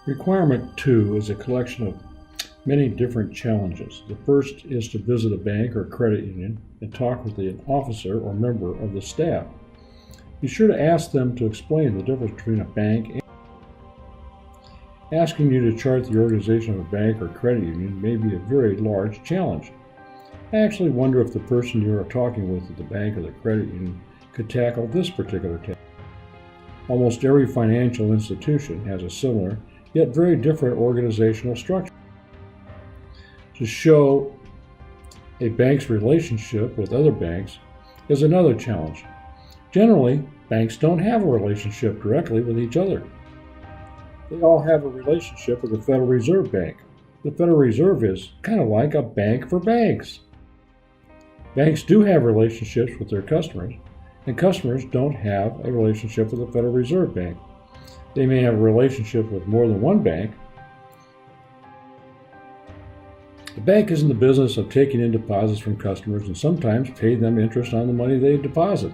Requirement 2 is a collection of many different challenges. The first is to visit a bank or credit union and talk with an officer or member of the staff. Be sure to ask them to explain the difference between a bank and asking you to chart the organization of a bank or credit union may be a very large challenge. I actually wonder if the person you are talking with at the bank or the credit union could tackle this particular task. Almost every financial institution has a similar, yet very different organizational structure. To show a bank's relationship with other banks is another challenge. Generally, banks don't have a relationship directly with each other. They all have a relationship with the Federal Reserve Bank. The Federal Reserve is kind of like a bank for banks. Banks do have relationships with their customers, and customers don't have a relationship with the Federal Reserve Bank. They may have a relationship with more than one bank. The bank is in the business of taking in deposits from customers and sometimes pay them interest on the money they deposit.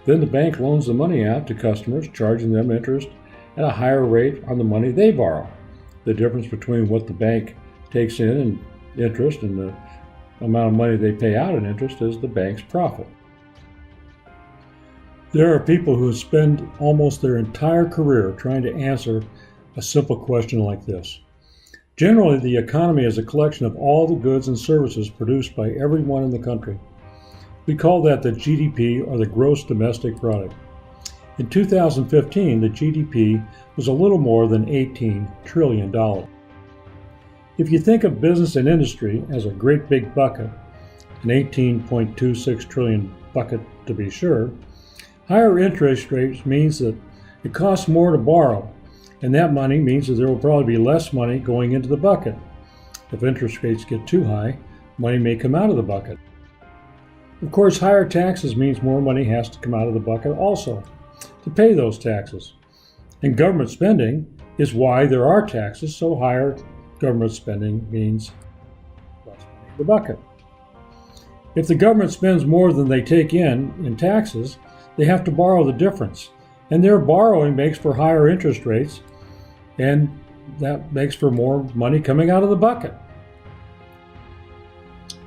Then the bank loans the money out to customers, charging them interest at a higher rate on the money they borrow. The difference between what the bank takes in interest and the amount of money they pay out in interest is the bank's profit. There are people who spend almost their entire career trying to answer a simple question like this. Generally, the economy is a collection of all the goods and services produced by everyone in the country. We call that the GDP, or the gross domestic product. In 2015, the GDP was a little more than $18 trillion. If you think of business and industry as a great big bucket, an 18.26 trillion bucket to be sure, higher interest rates means that it costs more to borrow, and that money means that there will probably be less money going into the bucket. If interest rates get too high, money may come out of the bucket. Of course, higher taxes means more money has to come out of the bucket also to pay those taxes. And government spending is why there are taxes, so higher government spending means less money in the bucket. If the government spends more than they take in taxes, they have to borrow the difference. And their borrowing makes for higher interest rates, and that makes for more money coming out of the bucket.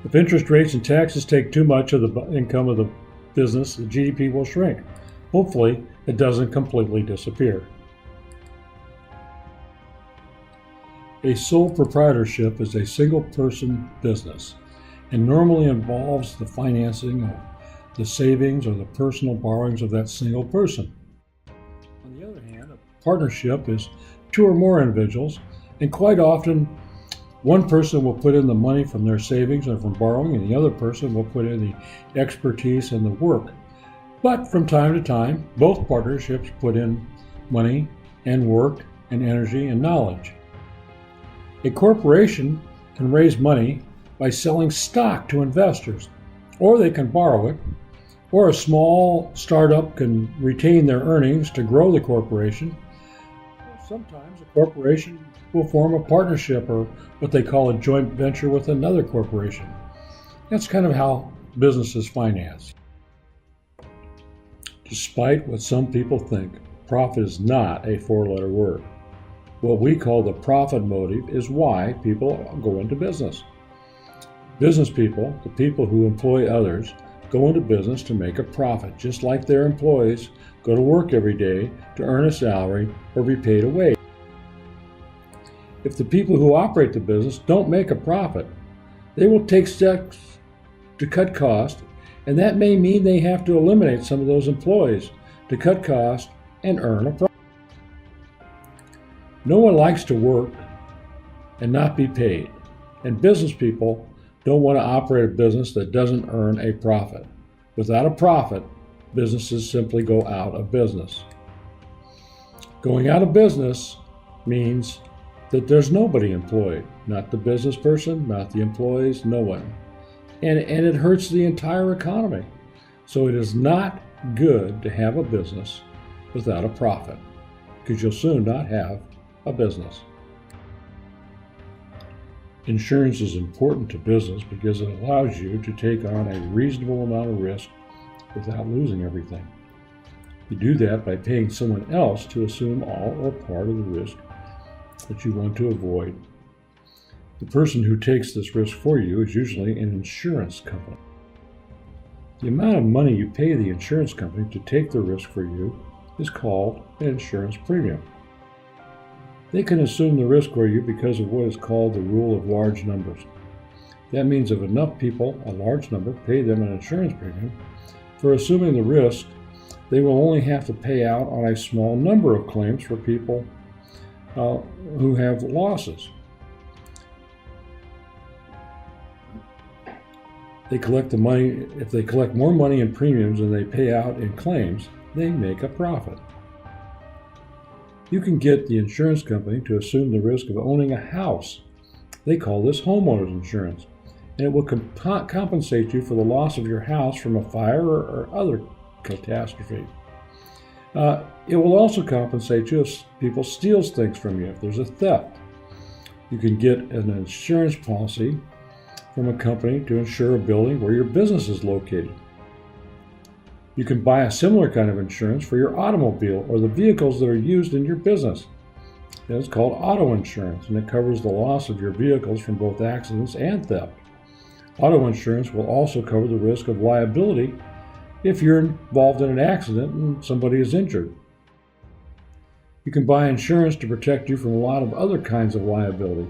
If interest rates and taxes take too much of the income of the business, the GDP will shrink. Hopefully, it doesn't completely disappear. A sole proprietorship is a single-person business and normally involves the financing of the savings or the personal borrowings of that single person. On the other hand, a partnership is two or more individuals, and quite often one person will put in the money from their savings or from borrowing, and the other person will put in the expertise and the work. But from time to time, both partnerships put in money and work and energy and knowledge. A corporation can raise money by selling stock to investors, or they can borrow it, or a small startup can retain their earnings to grow the corporation. Sometimes a corporation will form a partnership or what they call a joint venture with another corporation. That's kind of how business is financed. Despite what some people think, profit is not a four-letter word. What we call the profit motive is why people go into business. Business people, the people who employ others, go into business to make a profit, just like their employees go to work every day to earn a salary or be paid a wage. If the people who operate the business don't make a profit, they will take steps to cut costs, and that may mean they have to eliminate some of those employees to cut costs and earn a profit. No one likes to work and not be paid, and business people don't want to operate a business that doesn't earn a profit. Without a profit, businesses simply go out of business. Going out of business means that there's nobody employed, not the business person, not the employees, no one. And it hurts the entire economy. So it is not good to have a business without a profit, because you'll soon not have a business. Insurance is important to business because it allows you to take on a reasonable amount of risk without losing everything. You do that by paying someone else to assume all or part of the risk that you want to avoid. The person who takes this risk for you is usually an insurance company. The amount of money you pay the insurance company to take the risk for you is called an insurance premium. They can assume the risk for you because of what is called the rule of large numbers. That means if enough people, a large number, pay them an insurance premium for assuming the risk, they will only have to pay out on a small number of claims for people who have losses. They collect the money. If they collect more money in premiums than they pay out in claims, they make a profit. You can get the insurance company to assume the risk of owning a house. They call this homeowners insurance, and it will compensate you for the loss of your house from a fire or other catastrophe. It will also compensate you if people steal things from you, if there's a theft. You can get an insurance policy from a company to insure a building where your business is located. You can buy a similar kind of insurance for your automobile or the vehicles that are used in your business. It's called auto insurance, and it covers the loss of your vehicles from both accidents and theft. Auto insurance will also cover the risk of liability if you're involved in an accident and somebody is injured. You can buy insurance to protect you from a lot of other kinds of liability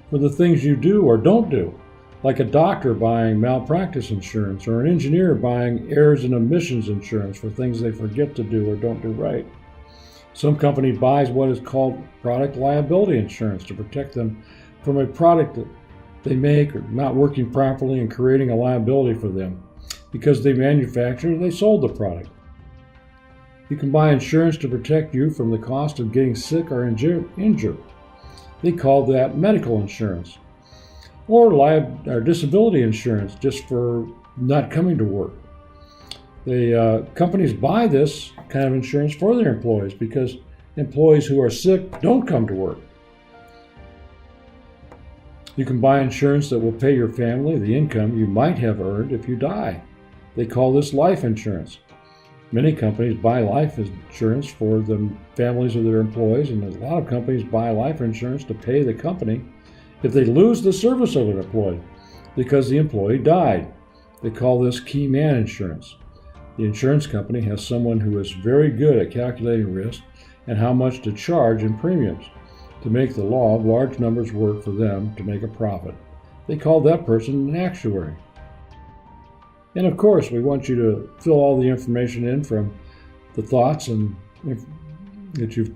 for the things you do or don't do, like a doctor buying malpractice insurance or an engineer buying errors and omissions insurance for things they forget to do or don't do right. Some company buys what is called product liability insurance to protect them from a product that they make or not working properly and creating a liability for them because they manufactured or they sold the product. You can buy insurance to protect you from the cost of getting sick or injured. They call that medical insurance. Or disability insurance just for not coming to work. Companies buy this kind of insurance for their employees because employees who are sick don't come to work. You can buy insurance that will pay your family the income you might have earned if you die. They call this life insurance. Many companies buy life insurance for the families of their employees, and a lot of companies buy life insurance to pay the company if they lose the service of an employee because the employee died. They call this key man insurance. The insurance company has someone who is very good at calculating risk and how much to charge in premiums to make the law of large numbers work for them to make a profit. They call that person an actuary. And of course, we want you to fill all the information in from the thoughts and that you've